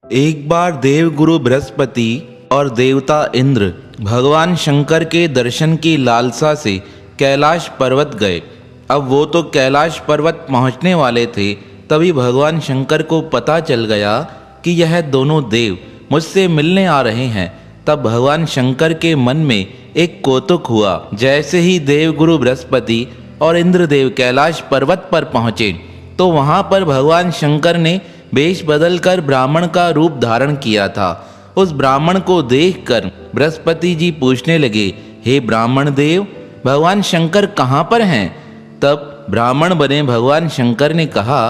एक बार देवगुरु बृहस्पति और देवता इंद्र भगवान शंकर के दर्शन की लालसा से कैलाश पर्वत गए। अब वो तो कैलाश पर्वत पहुंचने वाले थे, तभी भगवान शंकर को पता चल गया कि यह दोनों देव मुझसे मिलने आ रहे हैं। तब भगवान शंकर के मन में एक कौतुक हुआ। जैसे ही देवगुरु बृहस्पति और इंद्रदेव कैलाश पर्वत पर पहुँचे तो वहाँ पर भगवान शंकर ने वेश बदलकर ब्राह्मण का रूप धारण किया था। उस ब्राह्मण को देखकर बृहस्पति जी पूछने लगे, हे ब्राह्मण देव, भगवान शंकर कहाँ पर हैं? तब ब्राह्मण बने भगवान शंकर ने कहा,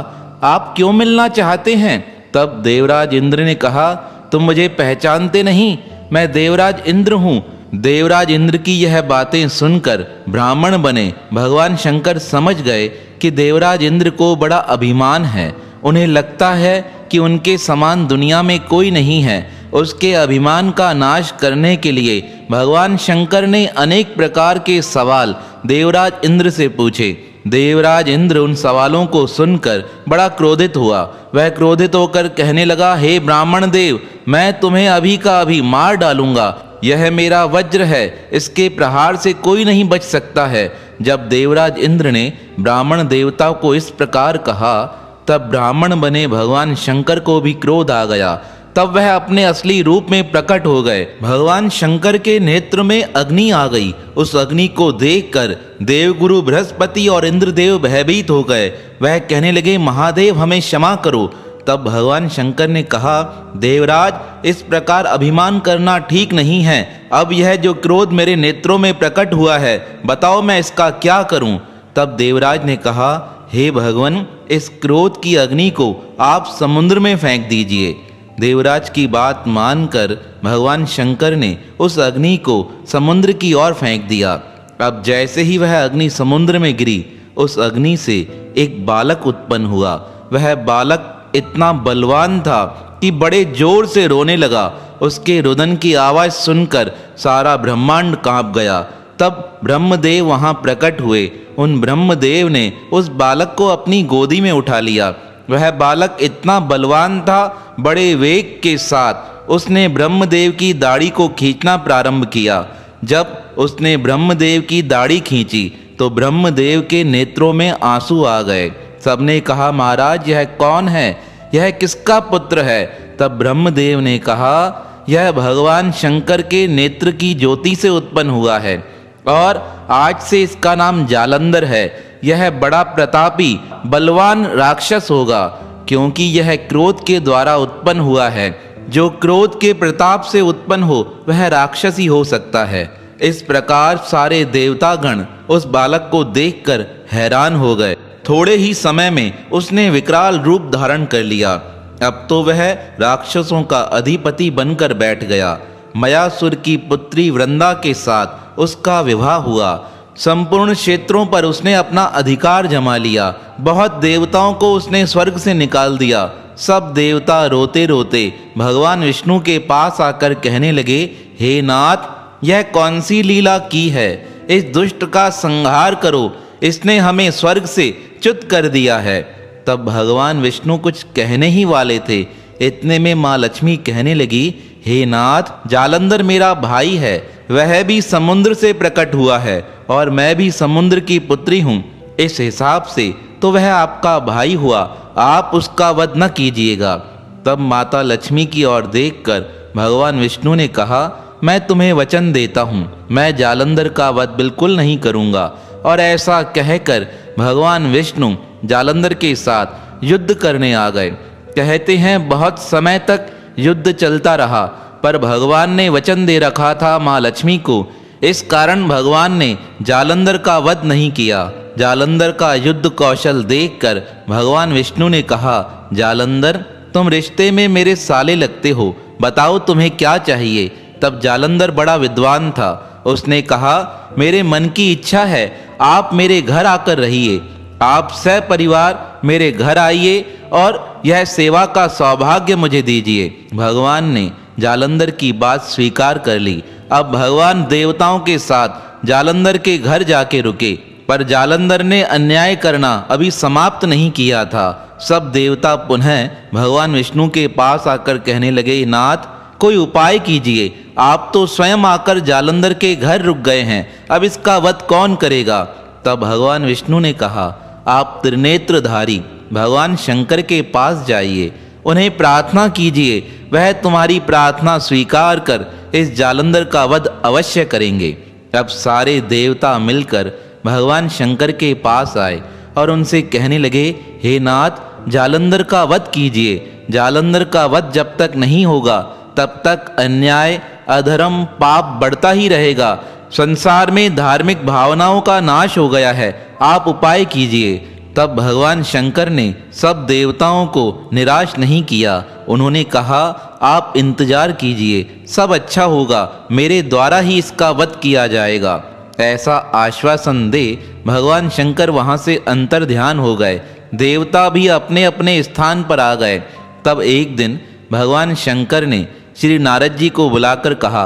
आप क्यों मिलना चाहते हैं? तब देवराज इंद्र ने कहा, तुम मुझे पहचानते नहीं, मैं देवराज इंद्र हूँ। देवराज इंद्र की यह बातें सुनकर ब्राह्मण बने भगवान शंकर समझ गए कि देवराज इंद्र को बड़ा अभिमान है। उन्हें लगता है कि उनके समान दुनिया में कोई नहीं है। उसके अभिमान का नाश करने के लिए भगवान शंकर ने अनेक प्रकार के सवाल देवराज इंद्र से पूछे। देवराज इंद्र उन सवालों को सुनकर बड़ा क्रोधित हुआ। वह क्रोधित होकर कहने लगा, हे ब्राह्मण देव, मैं तुम्हें अभी का अभी मार डालूंगा। यह मेरा वज्र है, इसके प्रहार से कोई नहीं बच सकता है। जब देवराज इंद्र ने ब्राह्मण देवता को इस प्रकार कहा, तब ब्राह्मण बने भगवान शंकर को भी क्रोध आ गया। तब वह अपने असली रूप में प्रकट हो गए। भगवान शंकर के नेत्र में अग्नि आ गई। उस अग्नि को देखकर देवगुरु बृहस्पति और इंद्रदेव भयभीत हो गए। वह कहने लगे, महादेव हमें क्षमा करो। तब भगवान शंकर ने कहा, देवराज, इस प्रकार अभिमान करना ठीक नहीं है। अब यह जो क्रोध मेरे नेत्रों में प्रकट हुआ है, बताओ मैं इसका क्या करूं? तब देवराज ने कहा, हे भगवान, इस क्रोध की अग्नि को आप समुद्र में फेंक दीजिए। देवराज की बात मानकर भगवान शंकर ने उस अग्नि को समुद्र की ओर फेंक दिया। अब जैसे ही वह अग्नि समुद्र में गिरी, उस अग्नि से एक बालक उत्पन्न हुआ। वह बालक इतना बलवान था कि बड़े जोर से रोने लगा। उसके रुदन की आवाज़ सुनकर सारा ब्रह्मांड कांप गया। तब ब्रह्मदेव वहाँ प्रकट हुए। उन ब्रह्मदेव ने उस बालक को अपनी गोदी में उठा लिया। वह बालक इतना बलवान था, बड़े वेग के साथ उसने ब्रह्मदेव की दाढ़ी को खींचना प्रारंभ किया। जब उसने ब्रह्मदेव की दाढ़ी खींची तो ब्रह्मदेव के नेत्रों में आंसू आ गए। सबने कहा, महाराज, यह कौन है? यह किसका पुत्र है? तब ब्रह्मदेव ने कहा, यह भगवान शंकर के नेत्र की ज्योति से उत्पन्न हुआ है और आज से इसका नाम जालंधर है। यह बड़ा प्रतापी बलवान राक्षस होगा, क्योंकि यह क्रोध के द्वारा उत्पन्न हुआ है। जो क्रोध के प्रताप से उत्पन्न हो वह राक्षस ही हो सकता है। इस प्रकार सारे देवतागण उस बालक को देखकर हैरान हो गए। थोड़े ही समय में उसने विकराल रूप धारण कर लिया। अब तो वह राक्षसों का अधिपति बनकर बैठ गया। मयासुर की पुत्री वृंदा के साथ उसका विवाह हुआ। संपूर्ण क्षेत्रों पर उसने अपना अधिकार जमा लिया। बहुत देवताओं को उसने स्वर्ग से निकाल दिया। सब देवता रोते रोते भगवान विष्णु के पास आकर कहने लगे, हे नाथ, यह कौन सी लीला की है? इस दुष्ट का संहार करो, इसने हमें स्वर्ग से च्युत कर दिया है। तब भगवान विष्णु कुछ कहने ही वाले थे, इतने में माँ लक्ष्मी कहने लगी, हे नाथ, जालंधर मेरा भाई है। वह भी समुद्र से प्रकट हुआ है और मैं भी समुद्र की पुत्री हूँ। इस हिसाब से तो वह आपका भाई हुआ। आप उसका वध न कीजिएगा। तब माता लक्ष्मी की ओर देखकर भगवान विष्णु ने कहा, मैं तुम्हें वचन देता हूँ, मैं जालंधर का वध बिल्कुल नहीं करूँगा। और ऐसा कहकर भगवान विष्णु जालंधर के साथ युद्ध करने आ गए। कहते हैं बहुत समय तक युद्ध चलता रहा, पर भगवान ने वचन दे रखा था माँ लक्ष्मी को। इस कारण भगवान ने जालंधर का वध नहीं किया। जालंधर का युद्ध कौशल देखकर भगवान विष्णु ने कहा, जालंधर, तुम रिश्ते में मेरे साले लगते हो, बताओ तुम्हें क्या चाहिए? तब जालंधर बड़ा विद्वान था। उसने कहा, मेरे मन की इच्छा है, आप मेरे घर आकर रहिए। आप सपरिवार मेरे घर आइए और यह सेवा का सौभाग्य मुझे दीजिए। भगवान ने जालंधर की बात स्वीकार कर ली। अब भगवान देवताओं के साथ जालंधर के घर जाके रुके। पर जालंधर ने अन्याय करना अभी समाप्त नहीं किया था। सब देवता पुनः भगवान विष्णु के पास आकर कहने लगे, नाथ कोई उपाय कीजिए, आप तो स्वयं आकर जालंधर के घर रुक गए हैं, अब इसका वध कौन करेगा। तब भगवान विष्णु ने कहा, आप त्रिनेत्रधारी भगवान शंकर के पास जाइए, उन्हें प्रार्थना कीजिए, वह तुम्हारी प्रार्थना स्वीकार कर इस जालंधर का वध अवश्य करेंगे। अब सारे देवता मिलकर भगवान शंकर के पास आए और उनसे कहने लगे, हे नाथ जालंधर का वध कीजिए। जालंधर का वध जब तक नहीं होगा तब तक अन्याय अधर्म पाप बढ़ता ही रहेगा। संसार में धार्मिक भावनाओं का नाश हो गया है, आप उपाय कीजिए। तब भगवान शंकर ने सब देवताओं को निराश नहीं किया। उन्होंने कहा, आप इंतजार कीजिए, सब अच्छा होगा, मेरे द्वारा ही इसका वध किया जाएगा। ऐसा आश्वासन दे भगवान शंकर वहां से अंतर्ध्यान हो गए। देवता भी अपने अपने स्थान पर आ गए। तब एक दिन भगवान शंकर ने श्री नारद जी को बुलाकर कहा,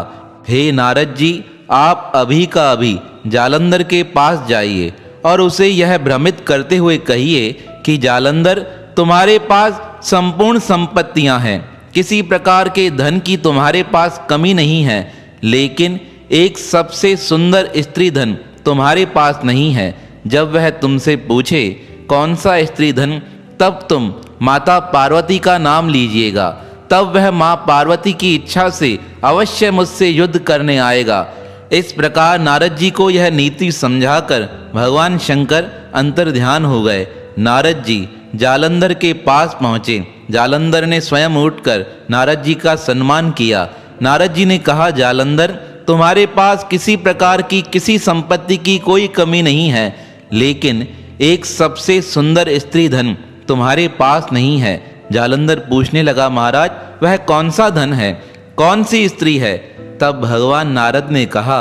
हे नारद जी, आप अभी का अभी जालंधर के पास जाइए और उसे यह भ्रमित करते हुए कहिए कि जालंधर, तुम्हारे पास संपूर्ण संपत्तियां हैं, किसी प्रकार के धन की तुम्हारे पास कमी नहीं है, लेकिन एक सबसे सुंदर स्त्री धन तुम्हारे पास नहीं है। जब वह तुमसे पूछे कौन सा स्त्री धन, तब तुम माता पार्वती का नाम लीजिएगा, तब वह माँ पार्वती की इच्छा से अवश्य मुझसे युद्ध करने आएगा। इस प्रकार नारद जी को यह नीति समझाकर भगवान शंकर अंतर्ध्यान हो गए। नारद जी जालंधर के पास पहुँचे। जालंधर ने स्वयं उठकर नारद जी का सम्मान किया। नारद जी ने कहा, जालंधर, तुम्हारे पास किसी प्रकार की किसी संपत्ति की कोई कमी नहीं है, लेकिन एक सबसे सुंदर स्त्री धन तुम्हारे पास नहीं है। जालंधर पूछने लगा, महाराज वह कौन सा धन है, कौन सी स्त्री है। तब भगवान नारद ने कहा,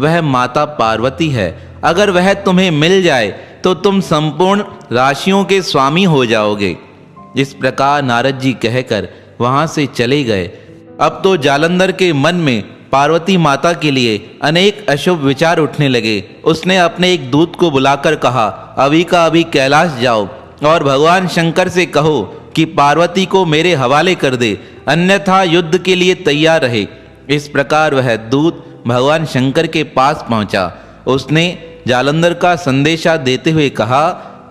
वह माता पार्वती है। अगर वह तुम्हें मिल जाए तो तुम संपूर्ण राशियों के स्वामी हो जाओगे। इस प्रकार नारद जी कहकर वहां से चले गए। अब तो जालंधर के मन में पार्वती माता के लिए अनेक अशुभ विचार उठने लगे। उसने अपने एक दूत को बुलाकर कहा, अभी का अभी कैलाश जाओ और भगवान शंकर से कहो कि पार्वती को मेरे हवाले कर दे, अन्यथा युद्ध के लिए तैयार रहे। इस प्रकार वह दूत भगवान शंकर के पास पहुंचा। उसने जालंधर का संदेशा देते हुए कहा,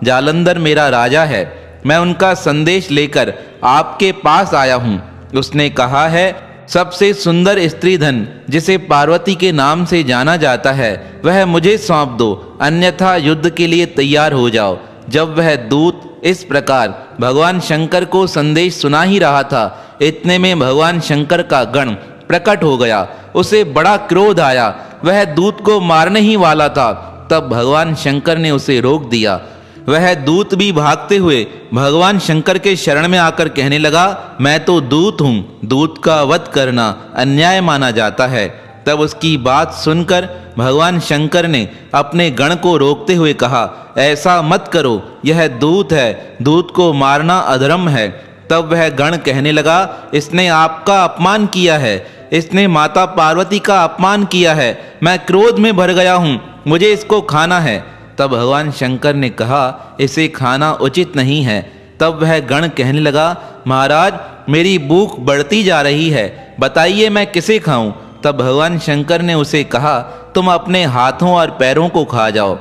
जालंधर मेरा राजा है, मैं उनका संदेश लेकर आपके पास आया हूँ। उसने कहा है, सबसे सुंदर स्त्री धन जिसे पार्वती के नाम से जाना जाता है वह मुझे सौंप दो, अन्यथा युद्ध के लिए तैयार हो जाओ। जब वह दूत इस प्रकार भगवान शंकर को संदेश सुना ही रहा था, इतने में भगवान शंकर का गण प्रकट हो गया। उसे बड़ा क्रोध आया, वह दूत को मारने ही वाला था। तब भगवान शंकर ने उसे रोक दिया। वह दूत भी भागते हुए भगवान शंकर के शरण में आकर कहने लगा, मैं तो दूत हूँ, दूत का वध करना अन्याय माना जाता है। तब उसकी बात सुनकर भगवान शंकर ने अपने गण को रोकते हुए कहा, ऐसा मत करो, यह दूत है, दूत को मारना अधर्म है। तब वह गण कहने लगा, इसने आपका अपमान किया है, इसने माता पार्वती का अपमान किया है, मैं क्रोध में भर गया हूँ, मुझे इसको खाना है। तब भगवान शंकर ने कहा, इसे खाना उचित नहीं है। तब वह गण कहने लगा, महाराज मेरी भूख बढ़ती जा रही है, बताइए मैं किसे खाऊं। तब भगवान शंकर ने उसे कहा, तुम अपने हाथों और पैरों को खा जाओ।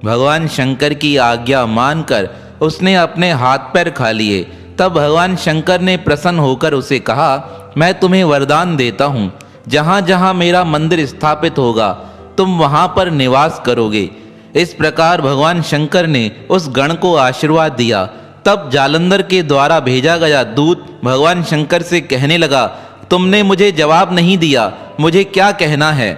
भगवान शंकर की आज्ञा मानकर उसने अपने हाथ पैर खा लिए। तब भगवान शंकर ने प्रसन्न होकर उसे कहा, मैं तुम्हें वरदान देता हूँ, जहाँ जहाँ मेरा मंदिर स्थापित होगा तुम वहाँ पर निवास करोगे। इस प्रकार भगवान शंकर ने उस गण को आशीर्वाद दिया। तब जालंधर के द्वारा भेजा गया दूत भगवान शंकर से कहने लगा, तुमने मुझे जवाब नहीं दिया, मुझे क्या कहना है।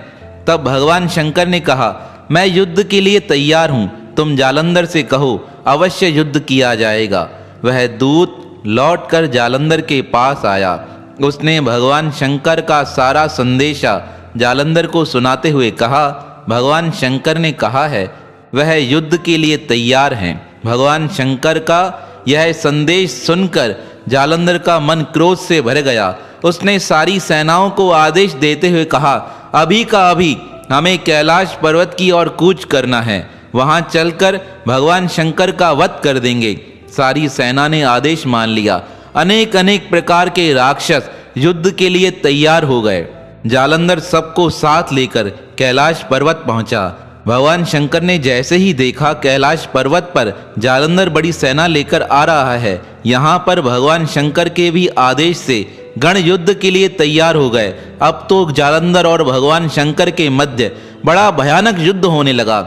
तब भगवान शंकर ने कहा, मैं युद्ध के लिए तैयार हूँ, तुम जालंधर से कहो, अवश्य युद्ध किया जाएगा। वह दूत लौटकर जालंधर के पास आया। उसने भगवान शंकर का सारा संदेशा जालंधर को सुनाते हुए कहा, भगवान शंकर ने कहा है वह युद्ध के लिए तैयार हैं। भगवान शंकर का यह संदेश सुनकर जालंधर का मन क्रोध से भर गया। उसने सारी सेनाओं को आदेश देते हुए कहा, अभी का अभी हमें कैलाश पर्वत की ओर कूच करना है। वहां चलकर भगवान शंकर का वध कर देंगे। सारी सेना ने आदेश मान लिया। अनेक अनेक प्रकार के राक्षस युद्ध के लिए तैयार हो गए। जालंधर सबको साथ लेकर कैलाश पर्वत पहुंचा। भगवान शंकर ने जैसे ही देखा कैलाश पर्वत पर जालंधर बड़ी सेना लेकर आ रहा है, यहाँ पर भगवान शंकर के भी आदेश से गण युद्ध के लिए तैयार हो गए। अब तो जालंधर और भगवान शंकर के मध्य बड़ा भयानक युद्ध होने लगा।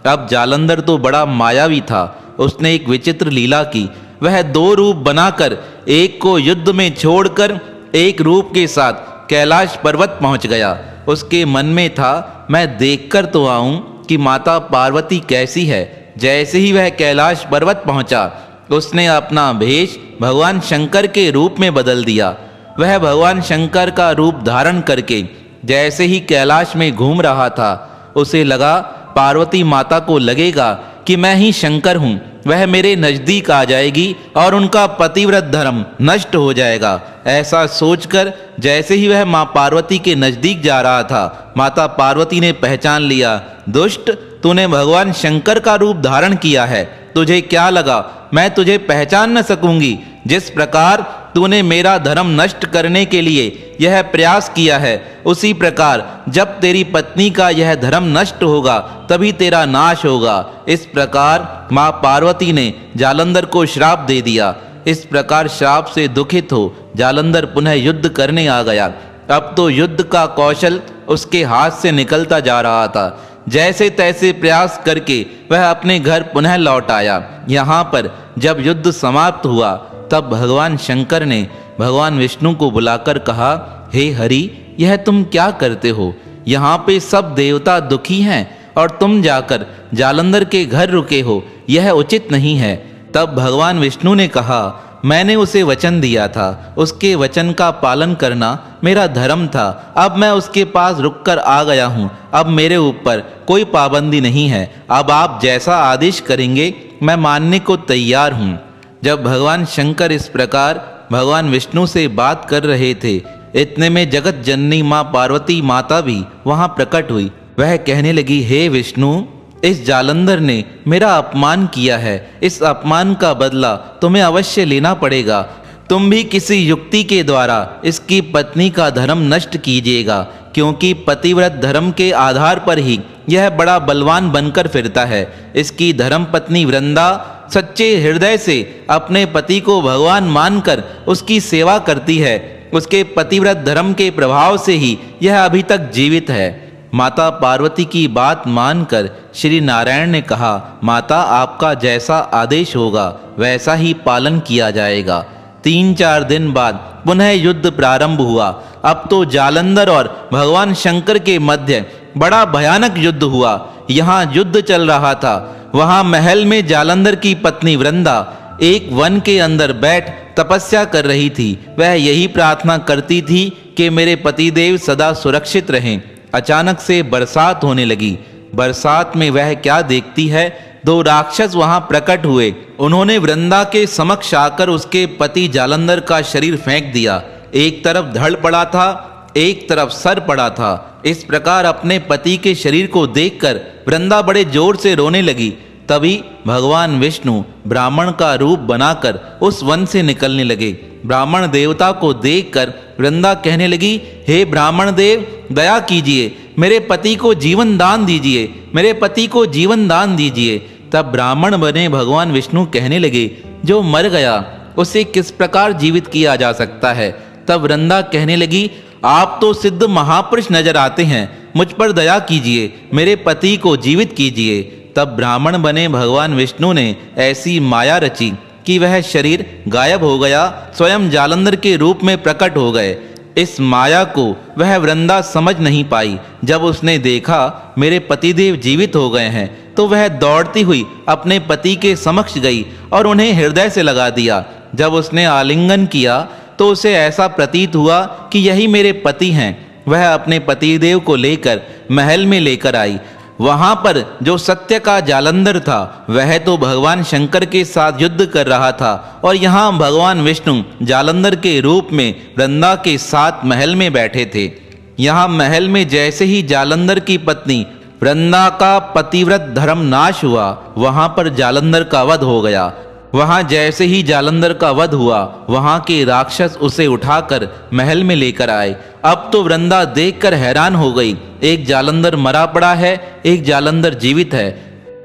अब जालंधर तो बड़ा मायावी था। उसने एक विचित्र लीला की। वह दो रूप बनाकर एक को युद्ध में छोड़कर एक रूप के साथ कैलाश पर्वत पहुंच गया। उसके मन में था, मैं देखकर तो आऊं कि माता पार्वती कैसी है। जैसे ही वह कैलाश पर्वत पहुंचा, उसने अपना भेष भगवान शंकर के रूप में बदल दिया। वह भगवान शंकर का रूप धारण करके जैसे ही कैलाश में घूम रहा था, उसे लगा पार्वती माता को लगेगा कि मैं ही शंकर हूँ। वह मेरे नज़दीक आ जाएगी और उनका पतिव्रत धर्म नष्ट हो जाएगा। ऐसा सोचकर जैसे ही वह माँ पार्वती के नज़दीक जा रहा था, माता पार्वती ने पहचान लिया, दुष्ट, तूने भगवान शंकर का रूप धारण किया है। तुझे क्या लगा मैं तुझे पहचान न सकूंगी? जिस प्रकार तूने मेरा धर्म नष्ट करने के लिए यह प्रयास किया है, उसी प्रकार जब तेरी पत्नी का यह धर्म नष्ट होगा तभी तेरा नाश होगा। इस प्रकार माँ पार्वती ने जालंधर को श्राप दे दिया। इस प्रकार श्राप से दुखित हो जालंधर पुनः युद्ध करने आ गया। अब तो युद्ध का कौशल उसके हाथ से निकलता जा रहा था। जैसे तैसे प्रयास करके वह अपने घर पुनः लौट आया। यहाँ पर जब युद्ध समाप्त हुआ, तब भगवान शंकर ने भगवान विष्णु को बुलाकर कहा, हे हरि, यह तुम क्या करते हो? यहाँ पे सब देवता दुखी हैं और तुम जाकर जालंधर के घर रुके हो, यह उचित नहीं है। तब भगवान विष्णु ने कहा, मैंने उसे वचन दिया था, उसके वचन का पालन करना मेरा धर्म था। अब मैं उसके पास रुककर आ गया हूँ। अब मेरे ऊपर कोई पाबंदी नहीं है। अब आप जैसा आदेश करेंगे मैं मानने को तैयार हूँ। जब भगवान शंकर इस प्रकार भगवान विष्णु से बात कर रहे थे, इतने में जगत जननी माँ पार्वती माता भी वहाँ प्रकट हुई। वह कहने लगी, हे विष्णु, इस जालंधर ने मेरा अपमान किया है। इस अपमान का बदला तुम्हें अवश्य लेना पड़ेगा। तुम भी किसी युक्ति के द्वारा इसकी पत्नी का धर्म नष्ट कीजिएगा, क्योंकि पतिव्रत धर्म के आधार पर ही यह बड़ा बलवान बनकर फिरता है। इसकी धर्म पत्नी वृंदा सच्चे हृदय से अपने पति को भगवान मानकर उसकी सेवा करती है। उसके पतिव्रत धर्म के प्रभाव से ही यह अभी तक जीवित है। माता पार्वती की बात मानकर श्री नारायण ने कहा, माता, आपका जैसा आदेश होगा वैसा ही पालन किया जाएगा। 3-4 दिन बाद पुनः युद्ध प्रारंभ हुआ। अब तो जालंधर और भगवान शंकर के मध्य बड़ा भयानक युद्ध हुआ। यहाँ युद्ध चल रहा था, वहाँ महल में जालंधर की पत्नी वृंदा एक वन के अंदर बैठ तपस्या कर रही थी। वह यही प्रार्थना करती थी कि मेरे पतिदेव सदा सुरक्षित रहें। अचानक से बरसात होने लगी। बरसात में वह क्या देखती है, 2 राक्षस वहां प्रकट हुए। उन्होंने वृंदा के समक्ष आकर उसके पति जालंधर का शरीर फेंक दिया। एक तरफ धड़ पड़ा था, एक तरफ सर पड़ा था। इस प्रकार अपने पति के शरीर को देखकर वृंदा बड़े जोर से रोने लगी। तभी भगवान विष्णु ब्राह्मण का रूप बनाकर उस वन से निकलने लगे। ब्राह्मण देवता को देखकर वृंदा कहने लगी, हे ब्राह्मण देव, दया कीजिए, मेरे पति को जीवन दान दीजिए, मेरे पति को जीवन दान दीजिए। तब ब्राह्मण बने भगवान विष्णु कहने लगे, जो मर गया उसे किस प्रकार जीवित किया जा सकता है? तब वृंदा कहने लगी, आप तो सिद्ध महापुरुष नजर आते हैं, मुझ पर दया कीजिए, मेरे पति को जीवित कीजिए। तब ब्राह्मण बने भगवान विष्णु ने ऐसी माया रची कि वह शरीर गायब हो गया, स्वयं जालंधर के रूप में प्रकट हो गए। इस माया को वह वृंदा समझ नहीं पाई। जब उसने देखा मेरे पतिदेव जीवित हो गए हैं, तो वह दौड़ती हुई अपने पति के समक्ष गई और उन्हें हृदय से लगा दिया। जब उसने आलिंगन किया तो उसे ऐसा प्रतीत हुआ कि यही मेरे पति हैं। वह अपने पतिदेव को लेकर महल में लेकर आई। वहां पर जो सत्य का जालंधर था वह तो भगवान शंकर के साथ युद्ध कर रहा था, और यहाँ भगवान विष्णु जालंधर के रूप में वृंदा के साथ महल में बैठे थे। यहाँ महल में जैसे ही जालंधर की पत्नी वृंदा का पतिव्रत धर्म नाश हुआ, वहां पर जालंधर का वध हो गया। वहां जैसे ही जालंधर का वध हुआ, वहां के राक्षस उसे उठाकर महल में लेकर आए। अब तो वृंदा देखकर हैरान हो गई, एक जालंधर मरा पड़ा है, एक जालंधर जीवित है।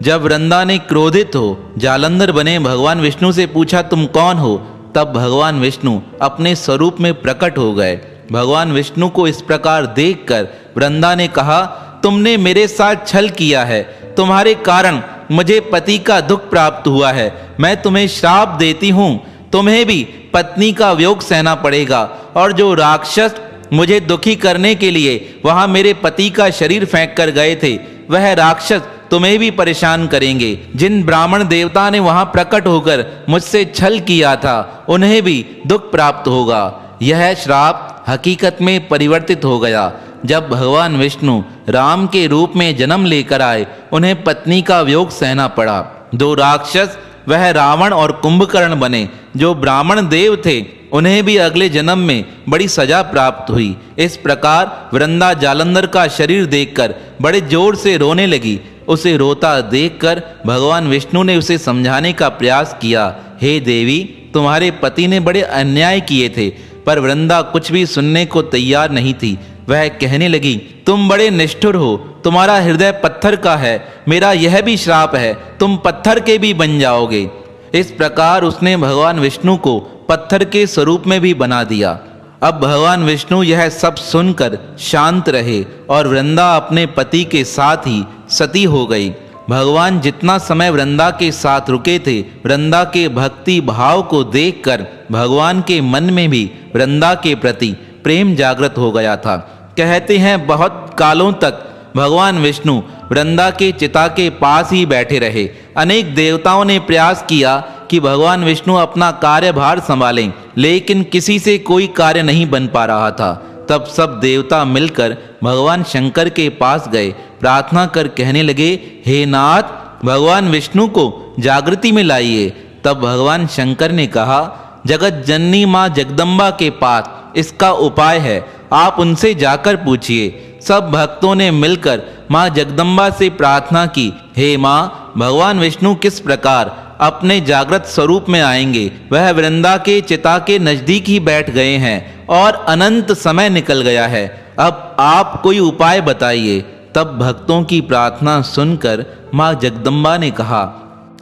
जब वृंदा ने क्रोधित हो जालंधर बने भगवान विष्णु से पूछा, तुम कौन हो? तब भगवान विष्णु अपने स्वरूप में प्रकट हो गए। भगवान विष्णु को इस प्रकार देखकर वृंदा ने कहा, तुमने मेरे साथ छल किया है, तुम्हारे कारण मुझे पति का दुख प्राप्त हुआ है। मैं तुम्हें श्राप देती हूँ, तुम्हें भी पत्नी का वियोग सहना पड़ेगा। और जो राक्षस मुझे दुखी करने के लिए वहां मेरे पति का शरीर फेंक कर गए थे, वह राक्षस तुम्हें भी परेशान करेंगे। जिन ब्राह्मण देवता ने वहां प्रकट होकर मुझसे छल किया था, उन्हें भी दुख प्राप्त होगा। यह श्राप हकीकत में परिवर्तित हो गया। जब भगवान विष्णु राम के रूप में जन्म लेकर आए, उन्हें पत्नी का वियोग सहना पड़ा। दो राक्षस वह रावण और कुंभकर्ण बने। जो ब्राह्मण देव थे, उन्हें भी अगले जन्म में बड़ी सजा प्राप्त हुई। इस प्रकार वृंदा जालंधर का शरीर देखकर बड़े जोर से रोने लगी। उसे रोता देखकर भगवान विष्णु ने उसे समझाने का प्रयास किया, हे देवी, तुम्हारे पति ने बड़े अन्याय किए थे। पर वृंदा कुछ भी सुनने को तैयार नहीं थी। वह कहने लगी, तुम बड़े निष्ठुर हो, तुम्हारा हृदय पत्थर का है, मेरा यह भी श्राप है, तुम पत्थर के भी बन जाओगे। इस प्रकार उसने भगवान विष्णु को पत्थर के स्वरूप में भी बना दिया। अब भगवान विष्णु यह सब सुनकर शांत रहे और वृंदा अपने पति के साथ ही सती हो गई। भगवान जितना समय वृंदा के साथ रुके थे, वृंदा के भक्ति भाव को देखकर भगवान के मन में भी वृंदा के प्रति प्रेम जागृत हो गया था। कहते हैं बहुत कालों तक भगवान विष्णु वृंदा के चिता के पास ही बैठे रहे। अनेक देवताओं ने प्रयास किया कि भगवान विष्णु अपना कार्यभार संभालें, लेकिन किसी से कोई कार्य नहीं बन पा रहा था। तब सब देवता मिलकर भगवान शंकर के पास गए, प्रार्थना कर कहने लगे, हे नाथ, भगवान विष्णु को जागृति में लाइए। तब भगवान शंकर ने कहा, जगत जननी माँ जगदम्बा के पास इसका उपाय है, आप उनसे जाकर पूछिए। सब भक्तों ने मिलकर माँ जगदम्बा से प्रार्थना की, हे माँ, भगवान विष्णु किस प्रकार अपने जागृत स्वरूप में आएंगे? वह वृंदा के चिता के नजदीक ही बैठ गए हैं और अनंत समय निकल गया है। अब आप कोई उपाय बताइए। तब भक्तों की प्रार्थना सुनकर माँ जगदम्बा ने कहा,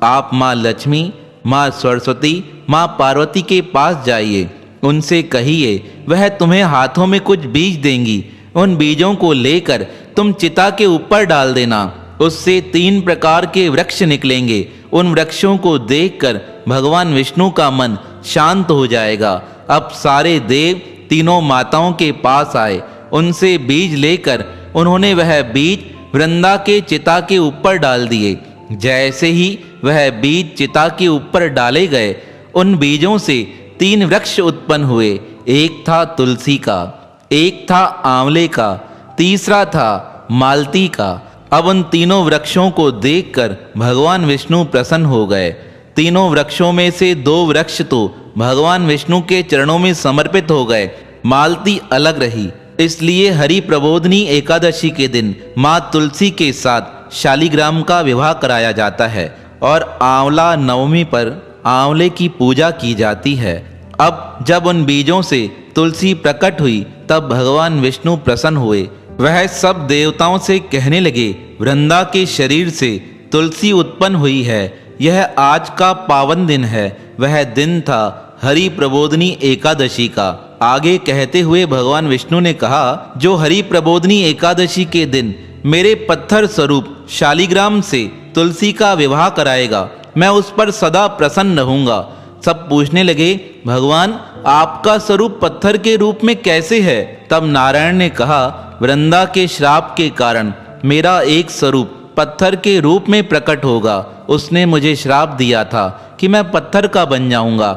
आप माँ लक्ष्मी, माँ सरस्वती, माँ पार्वती के पास जाइए, उनसे कहिए वह तुम्हें हाथों में कुछ बीज देंगी। उन बीजों को लेकर तुम चिता के ऊपर डाल देना, उससे 3 प्रकार के वृक्ष निकलेंगे। उन वृक्षों को देखकर भगवान विष्णु का मन शांत हो जाएगा। अब सारे देव तीनों माताओं के पास आए, उनसे बीज लेकर उन्होंने वह बीज वृंदा के चिता के ऊपर डाल दिए। जैसे ही वह बीज चिता के ऊपर डाले गए, उन बीजों से 3 वृक्ष उत्पन्न हुए। एक था तुलसी का, एक था आंवले का, तीसरा था मालती का। अब उन तीनों वृक्षों को देखकर भगवान विष्णु प्रसन्न हो गए। तीनों वृक्षों में से 2 वृक्ष तो भगवान विष्णु के चरणों में समर्पित हो गए, मालती अलग रही। इसलिए हरि प्रबोधनी एकादशी के दिन माँ तुलसी के साथ शालिग्राम का विवाह कराया जाता है और आंवला नवमी पर आंवले की पूजा की जाती है। अब जब उन बीजों से तुलसी प्रकट हुई, तब भगवान विष्णु प्रसन्न हुए। वह सब देवताओं से कहने लगे, वृंदा के शरीर से तुलसी उत्पन्न हुई है, यह आज का पावन दिन है। वह दिन था हरि प्रबोधनी एकादशी का। आगे कहते हुए भगवान विष्णु ने कहा, जो हरि प्रबोधनी एकादशी के दिन मेरे पत्थर स्वरूप शालिग्राम से तुलसी का विवाह कराएगा, मैं उस पर सदा प्रसन्न रहूंगा। सब पूछने लगे, भगवान आपका स्वरूप पत्थर के रूप में कैसे है? तब नारायण ने कहा, वृंदा के श्राप के कारण मेरा एक स्वरूप पत्थर के रूप में प्रकट होगा। उसने मुझे श्राप दिया था कि मैं पत्थर का बन जाऊंगा।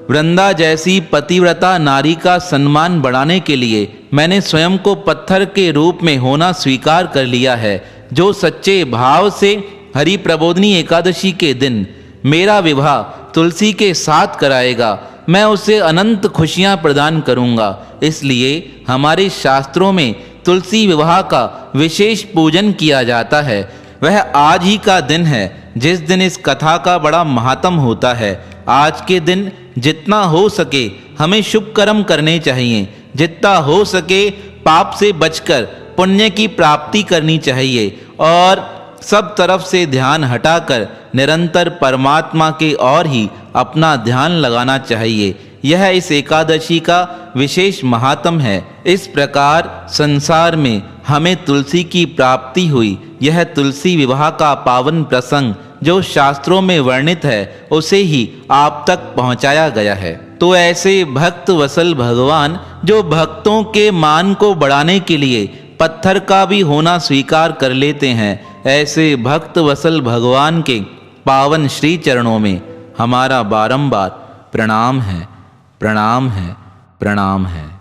वृंदा जैसी पतिव्रता नारी का सम्मान बढ़ाने के लिए मैंने स्वयं को पत्थर के रूप में होना स्वीकार कर लिया है। जो सच्चे भाव से हरि प्रबोधनी एकादशी के दिन मेरा विवाह तुलसी के साथ कराएगा, मैं उसे अनंत खुशियां प्रदान करूंगा। इसलिए हमारे शास्त्रों में तुलसी विवाह का विशेष पूजन किया जाता है, वह आज ही का दिन है जिस दिन इस कथा का बड़ा महात्म होता है। आज के दिन जितना हो सके हमें शुभ कर्म करने चाहिए, जितना हो सके पाप से बचकर पुण्य की प्राप्ति करनी चाहिए और सब तरफ से ध्यान हटाकर निरंतर परमात्मा के ओर ही अपना ध्यान लगाना चाहिए। यह इस एकादशी का विशेष महात्म है। इस प्रकार संसार में हमें तुलसी की प्राप्ति हुई। यह तुलसी विवाह का पावन प्रसंग जो शास्त्रों में वर्णित है उसे ही आप तक पहुंचाया गया है। तो ऐसे भक्त वसल भगवान जो भक्तों के मान को बढ़ाने के लिए पत्थर का भी होना स्वीकार कर लेते हैं, ऐसे भक्त वसल भगवान के पावन श्री चरणों में हमारा बारंबार प्रणाम है, प्रणाम है, प्रणाम है।